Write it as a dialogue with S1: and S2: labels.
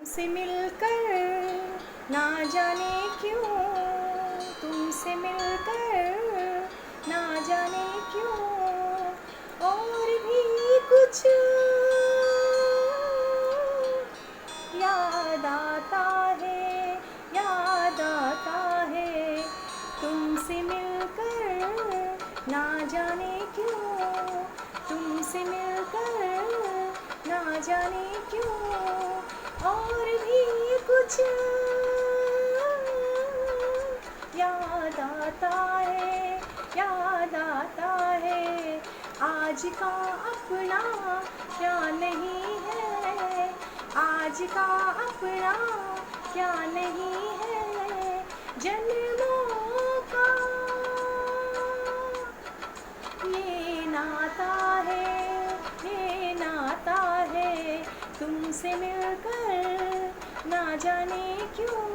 S1: से मिलकर ना जाने क्यों, तुमसे मिलकर ना जाने क्यों और भी कुछ याद आता है, याद आता है। तुमसे मिलकर ना जाने क्यों, तुमसे मिलकर ना जाने क्यों और भी कुछ याद आता है, याद आता है। आज का अपना क्या नहीं है, आज का अपना क्या नहीं है। जन्मों का ये नाता है, ये नाता है। तुमसे मिलकर ना जाने क्यों